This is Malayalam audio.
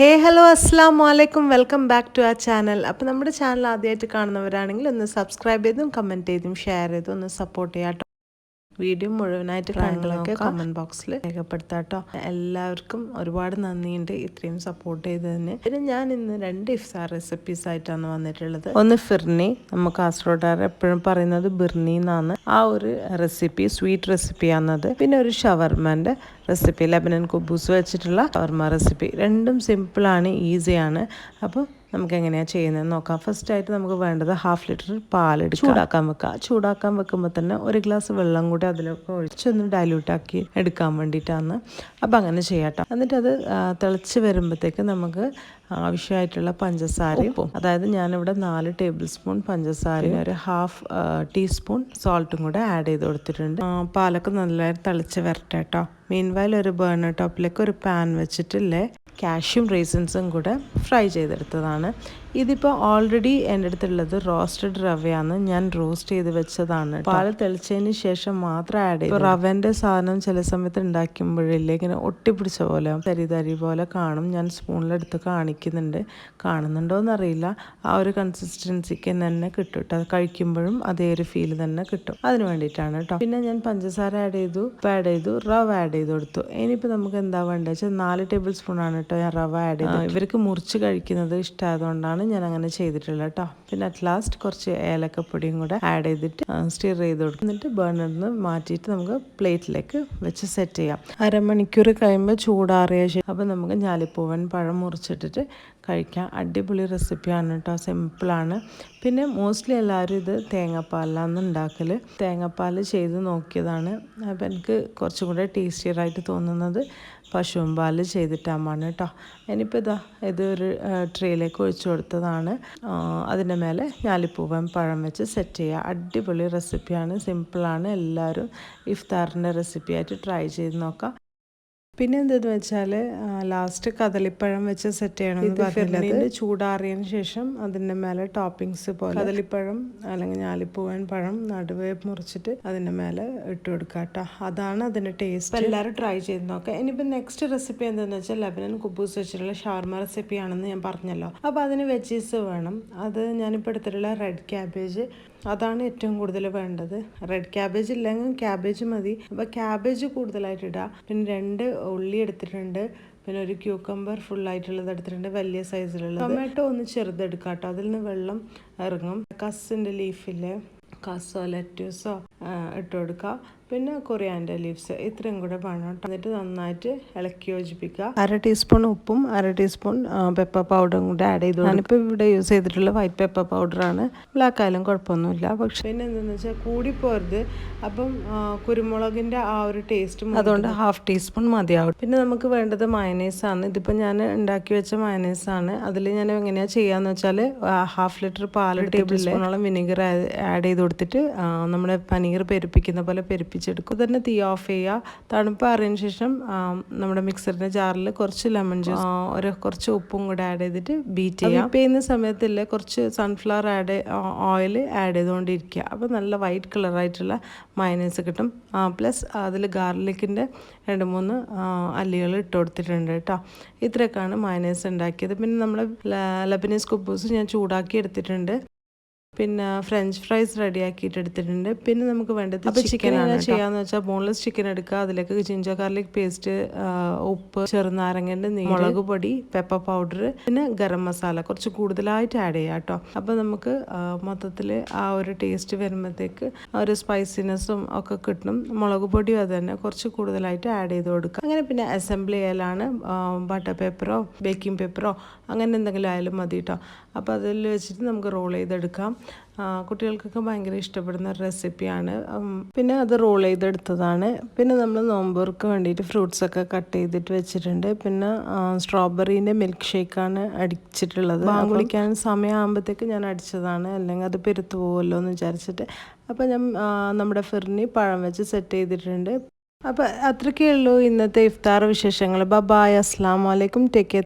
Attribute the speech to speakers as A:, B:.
A: ഹലോ അസ്സലാമു അലൈക്കും വെൽക്കം ബാക്ക് ടു ആ ചാനൽ. അപ്പോൾ നമ്മുടെ ചാനൽ ആദ്യമായിട്ട് കാണുന്നവരാണെങ്കിൽ ഒന്ന് സബ്സ്ക്രൈബ് ചെയ്തും കമൻറ്റ് ചെയ്തും ഷെയർ ചെയ്തും ഒന്ന് സപ്പോർട്ട് ചെയ്യാം കേട്ടോ. വീഡിയോ മുഴുവനായിട്ട് കണ്ടതൊക്കെ കമൻറ്റ് ബോക്സിൽ രേഖപ്പെടുത്താം കേട്ടോ. എല്ലാവർക്കും ഒരുപാട് നന്ദിയുണ്ട് ഇത്രയും സപ്പോർട്ട് ചെയ്തതിന്. പിന്നെ ഞാൻ ഇന്ന് 2 ഇഫ്താർ റെസിപ്പീസ് ആയിട്ടാണ് വന്നിട്ടുള്ളത്. ഒന്ന് ഫിർനി, നമുക്ക് കാസർഗോഡുകാർ എപ്പോഴും പറയുന്നത് ബിർനി എന്നാണ്. ആ ഒരു റെസിപ്പി സ്വീറ്റ് റെസിപ്പിയാണത്. പിന്നെ ഒരു ഷവർമൻ്റെ റെസിപ്പി, ലെബനൻ കുബൂസ് വെച്ചിട്ടുള്ള ഷവർമ റെസിപ്പി. രണ്ടും സിമ്പിളാണ്, ഈസിയാണ്. അപ്പോൾ നമുക്ക് എങ്ങനെയാണ് ചെയ്യുന്നതെന്ന് നോക്കാം. ഫസ്റ്റായിട്ട് നമുക്ക് വേണ്ടത് 1/2 ലിറ്റർ പാലെടുക്കുക, ചൂടാക്കാൻ വെക്കുക. ചൂടാക്കാൻ വെക്കുമ്പോൾ തന്നെ 1 ഗ്ലാസ് വെള്ളം കൂടി അതിലൊക്കെ ഒഴിച്ചൊന്ന് ഡൈല്യൂട്ടാക്കി എടുക്കാൻ വേണ്ടിയിട്ടാണ്. അപ്പോൾ അങ്ങനെ ചെയ്യാട്ടോ. എന്നിട്ട് അത് തിളച്ച് വരുമ്പോഴത്തേക്ക് നമുക്ക് ആവശ്യമായിട്ടുള്ള പഞ്ചസാരയും, അതായത് ഞാനിവിടെ 4 ടേബിൾ സ്പൂൺ പഞ്ചസാരയും ഒരു 1/2 ടീസ്പൂൺ സോൾട്ടും കൂടെ ആഡ് ചെയ്ത് കൊടുത്തിട്ടുണ്ട്. പാലൊക്കെ നല്ലതായിട്ട് തിളച്ച് വരട്ടെ കേട്ടോ. മീൻവൈൽ ഒരു ബേർണർ ടോപ്പിലേക്ക് ഒരു പാൻ വെച്ചിട്ടില്ലേ കാഷ്യൂം റേസിൻസും കൂടെ ഫ്രൈ ചെയ്തെടുത്തതാണ്. ഇതിപ്പോൾ ഓൾറെഡി എൻ്റെ അടുത്തുള്ളത് റോസ്റ്റഡ് റവയാണ്. ഞാൻ റോസ്റ്റ് ചെയ്ത് വെച്ചതാണ്. പാല് തെളിച്ചതിന് ശേഷം മാത്രം ആഡ് ചെയ്തു. റവൻ്റെ സാധനം ചില സമയത്ത് ഉണ്ടാക്കുമ്പോഴില്ലേ ഇങ്ങനെ ഒട്ടിപ്പിടിച്ച പോലെ തരി പോലെ കാണും. ഞാൻ സ്പൂണിലെടുത്ത് കാണുന്നുണ്ടോ എന്നറിയില്ല. ആ ഒരു കൺസിസ്റ്റൻസിക്ക് തന്നെ കിട്ടും കേട്ടോ. കഴിക്കുമ്പോഴും അതേ ഒരു ഫീൽ തന്നെ കിട്ടും. അതിന് വേണ്ടിയിട്ടാണ് കേട്ടോ. പിന്നെ ഞാൻ പഞ്ചസാര ആഡ് ചെയ്തു, റവ ആഡ് ചെയ്ത് കൊടുത്തു. ഇനിയിപ്പോൾ നമുക്ക് എന്താ വേണ്ടത് വെച്ചാൽ 4 ടേബിൾ സ്പൂണാണ് കേട്ടോ ഞാൻ റവ ആഡ് ചെയ്തത്. ഇവർക്ക് മുറിച്ച് കഴിക്കുന്നത് ഇഷ്ടമായതുകൊണ്ടാണ് ഞാൻ അങ്ങനെ ചെയ്തിട്ടുള്ളത് കേട്ടോ. പിന്നെ അറ്റ് ലാസ്റ്റ് കുറച്ച് ഏലക്കപ്പൊടിയും കൂടെ ആഡ് ചെയ്തിട്ട് സ്റ്റിർ ചെയ്ത് കൊടുക്കും. എന്നിട്ട് ബേർണറിൽ നിന്ന് മാറ്റിയിട്ട് നമുക്ക് പ്ലേറ്റിലേക്ക് വെച്ച് സെറ്റ് ചെയ്യാം. അരമണിക്കൂർ കഴിയുമ്പോൾ ചൂടാറിയ ശേഷം അപ്പോൾ നമുക്ക് ഞാലിപ്പൂവൻ പഴം മുറിച്ചിട്ടിട്ട് കഴിക്കാം. അടിപൊളി റെസിപ്പിയാണ് കേട്ടോ, സിമ്പിളാണ്. പിന്നെ മോസ്റ്റ്ലി എല്ലാവരും ഇത് തേങ്ങാപ്പാലിലാണ് ഉണ്ടാക്കൽ. തേങ്ങാപ്പാൽ ചെയ്ത് നോക്കിയതാണ്. അപ്പോൾ എനിക്ക് കുറച്ചും കൂടെ ടേസ്റ്റിയറായിട്ട് തോന്നുന്നത് പശുവും പാല് ചെയ്തിട്ടാണ് കേട്ടോ. ഇനിയിപ്പോൾ ഇതൊരു ട്രേയിലേക്ക് ഒഴിച്ചു കൊടുത്തതാണ്. അതിൻ്റെ മേലെ ഞാലിപ്പൂവൻ പഴം വെച്ച് സെറ്റ് ചെയ്യുക. അടിപൊളി റെസിപ്പിയാണ്, സിമ്പിളാണ്. എല്ലാവരും ഇഫ്താറിൻ്റെ റെസിപ്പിയായിട്ട് ട്രൈ ചെയ്ത് നോക്കാം. പിന്നെ എന്തെന്ന് വെച്ചാൽ ലാസ്റ്റ് കദളിപ്പഴം വെച്ച് സെറ്റ് ചെയ്യണമെന്ന് പറഞ്ഞിട്ട് ചൂടാറിയതിന് ശേഷം അതിൻ്റെ മേലെ ടോപ്പിങ്സ് പോലെ കദളിപ്പഴം അല്ലെങ്കിൽ ഞാലിപ്പൂവൻ പഴം നടുവേ മുറിച്ചിട്ട് അതിൻ്റെ മേലെ ഇട്ട് കൊടുക്കുക കേട്ടോ. അതാണ് അതിൻ്റെ ടേസ്റ്റ്. എല്ലാവരും ട്രൈ ചെയ്ത് നോക്കാം. ഇനിയിപ്പോൾ നെക്സ്റ്റ് റെസിപ്പി എന്താണെന്ന് വെച്ചാൽ ലെബനൻ കുബൂസ് വെച്ചിട്ടുള്ള ഷവർമ റെസിപ്പിയാണെന്ന് ഞാൻ പറഞ്ഞല്ലോ. അപ്പോൾ അതിന് വെജീസ് വേണം. അത് ഞാനിപ്പോൾ എടുത്തിട്ടുള്ള റെഡ് ക്യാബേജ്, അതാണ് ഏറ്റവും കൂടുതൽ വേണ്ടത്. റെഡ് ക്യാബേജ് ഇല്ലെങ്കിൽ ക്യാബേജ് മതി. അപ്പോൾ ക്യാബേജ് കൂടുതലായിട്ട് ഇടുക. പിന്നെ 2 ഉള്ളി എടുത്തിട്ടുണ്ട്. പിന്നെ ഒരു ക്യൂക്കമ്പർ ഫുള്ളായിട്ടുള്ളത് എടുത്തിട്ടുണ്ട്, വലിയ സൈസിലുള്ളത്. ടൊമാറ്റോ ഒന്ന് ചെറുതെടുക്കുക കേട്ടോ, അതിൽ നിന്ന് വെള്ളം ഇറങ്ങും. കസിൻ്റെ ലീഫില്ലേ, കസോ ലെറ്റ്യൂസോ ഇട്ട് കൊടുക്കുക. പിന്നെ കൊറിയാൻഡർ ലീവ്സ്, ഇത്രയും കൂടെ വേണം. എന്നിട്ട് നന്നായിട്ട് ഇളക്കി യോജിപ്പിക്കുക. 1/2 ടീസ്പൂൺ ഉപ്പും 1/2 ടീസ്പൂൺ പെപ്പർ പൗഡറും കൂടെ ആഡ് ചെയ്തു. ഞാനിപ്പോൾ ഇവിടെ യൂസ് ചെയ്തിട്ടുള്ള വൈറ്റ് പെപ്പർ പൗഡറാണ്. ബ്ലാക്ക് ആയാലും കുഴപ്പമൊന്നുമില്ല. പക്ഷേ പിന്നെ എന്താണെന്ന് വെച്ചാൽ കൂടിപ്പോരുത്. അപ്പം കുരുമുളകിൻ്റെ ആ ഒരു ടേസ്റ്റും, അതുകൊണ്ട് 1/2 ടീസ്പൂൺ മതിയാവും. പിന്നെ നമുക്ക് വേണ്ടത് മയനൈസാണ്. ഇതിപ്പോൾ ഞാൻ ഉണ്ടാക്കി വെച്ച മയനൈസാണ്. അതിൽ ഞാൻ എങ്ങനെയാണ് ചെയ്യാന്ന് വെച്ചാൽ 1/2 ലിറ്റർ പാൽ, ടേബിൾ സ്പൂണോളം വിനെഗർ ആഡ് ചെയ്ത് കൊടുത്തിട്ട് നമ്മുടെ പനീർ പെരുപ്പിക്കുന്ന പോലെ പെരുപ്പിച്ചെടുക്കും. തന്നെ തീ ഓഫ് ചെയ്യുക. തണുപ്പ് അറിയതിന് ശേഷം നമ്മുടെ മിക്സറിൻ്റെ ജാറിൽ കുറച്ച് ലെമൺ ജ്യൂസ്, കുറച്ച് ഉപ്പും കൂടെ ആഡ് ചെയ്തിട്ട് ബീറ്റ് ചെയ്യുക. ബീറ്റ് ചെയ്യുന്ന സമയത്തില്ലേ കുറച്ച് സൺഫ്ലവർ ഓയിൽ ആഡ് ചെയ്തുകൊണ്ടിരിക്കുക. അപ്പോൾ നല്ല വൈറ്റ് കളറായിട്ടുള്ള മയനൈസ് കിട്ടും. പ്ലസ് അതിൽ ഗാർലിക്കിൻ്റെ 2-3 അല്ലികൾ ഇട്ട് കൊടുത്തിട്ടുണ്ട് കേട്ടോ. ഇത്രയൊക്കെയാണ് മയനൈസ് ഉണ്ടാക്കിയത്. പിന്നെ നമ്മൾ ലെബനീസ് കുബൂസ് ഞാൻ ചൂടാക്കി എടുത്തിട്ടുണ്ട്. പിന്നെ ഫ്രഞ്ച് ഫ്രൈസ് റെഡിയാക്കിയിട്ട് എടുത്തിട്ടുണ്ട്. പിന്നെ നമുക്ക് വേണ്ടത് ചിക്കൻ ചെയ്യാന്ന് വെച്ചാൽ ബോൺലെസ് ചിക്കൻ എടുക്കുക. അതിലേക്ക് ജിഞ്ചർ ഗാർലിക് പേസ്റ്റ്, ഉപ്പ്, ചെറുനാരങ്ങൻ്റെ നീര്, മുളക് പൊടി, പെപ്പർ പൗഡർ, പിന്നെ ഗരം മസാല കുറച്ച് കൂടുതലായിട്ട് ആഡ് ചെയ്യാം കേട്ടോ. അപ്പോൾ നമുക്ക് മൊത്തത്തിൽ ആ ഒരു ടേസ്റ്റ് വരുമ്പോഴത്തേക്ക് ഒരു സ്പൈസിനെസ്സും ഒക്കെ കിട്ടും. മുളക് പൊടിയും അത് തന്നെ കുറച്ച് കൂടുതലായിട്ട് ആഡ് ചെയ്ത് കൊടുക്കുക. അങ്ങനെ പിന്നെ അസംബ്ലി ചെയ്യലാണ്. ബട്ടർ പേപ്പറോ ബേക്കിംഗ് പേപ്പറോ അങ്ങനെ എന്തെങ്കിലും ആയാലും മതി കേട്ടോ. അപ്പോൾ അതിൽ വെച്ചിട്ട് നമുക്ക് റോൾ ചെയ്തെടുക്കാം. കുട്ടികൾക്കൊക്കെ ഭയങ്കര ഇഷ്ടപ്പെടുന്ന ഒരു റെസിപ്പിയാണ്. പിന്നെ അത് റോൾ ചെയ്തെടുത്തതാണ്. പിന്നെ നമ്മൾ നോമ്പുർക്ക് വേണ്ടിയിട്ട് ഫ്രൂട്ട്സൊക്കെ കട്ട് ചെയ്തിട്ട് വെച്ചിട്ടുണ്ട്. പിന്നെ സ്ട്രോബെറീൻ്റെ മിൽക്ക് ഷേക്കാണ് അടിച്ചിട്ടുള്ളത്. കുളിക്കാൻ സമയമാകുമ്പോഴത്തേക്ക് ഞാൻ അടിച്ചതാണ്, അല്ലെങ്കിൽ അത് പെരുത്തു പോകുമല്ലോ എന്ന് വിചാരിച്ചിട്ട്. അപ്പോൾ ഞാൻ നമ്മുടെ ഫിർനി പഴം വെച്ച് സെറ്റ് ചെയ്തിട്ടുണ്ട്. അപ്പോൾ അത്രയ്ക്കേ ഉള്ളൂ ഇന്നത്തെ ഇഫ്താർ വിശേഷങ്ങൾ. ബൈ, അസ്സലാമു അലൈക്കും, ടേക്ക് കെയർ.